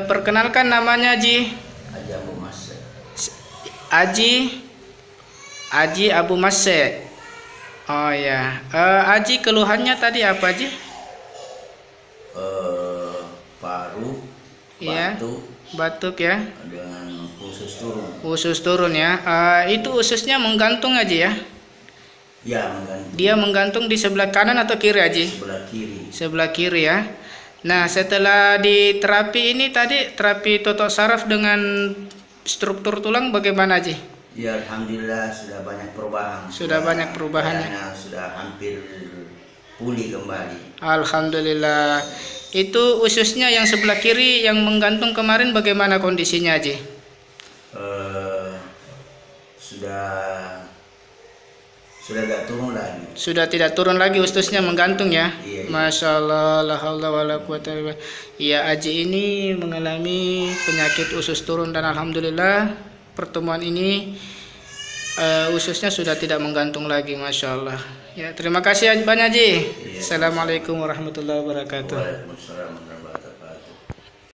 Perkenalkan namanya Haji. Haji Abu Masek. Haji Haji Abu Masek. Oh ya. Haji, keluhannya tadi apa Haji? Paru, Iya. Batuk ya. dengan usus turun. Usus turun ya. Itu ususnya menggantung Haji ya? Ya, menggantung. Dia menggantung di sebelah kanan atau kiri Haji? Sebelah kiri. Sebelah kiri ya. Nah, setelah di terapi ini tadi, terapi totok saraf dengan struktur tulang bagaimana Haji? Ya, alhamdulillah sudah banyak perubahan. Sudah banyak perubahannya. Sudah hampir pulih kembali. Alhamdulillah. Itu ususnya yang sebelah kiri yang menggantung kemarin bagaimana kondisinya Haji? Sudah tidak turun lagi. Sudah tidak turun lagi, ususnya menggantung ya. Iya. Masya Allah, la haula wala quwata illa billah. Iya, Haji ini mengalami penyakit usus turun dan alhamdulillah pertemuan ini ususnya sudah tidak menggantung lagi, Masya Allah. Ya, terima kasih banyak Haji. Iya. Assalamualaikum warahmatullahi wabarakatuh. Waalaikumsalam warahmatullahi wabarakatuh.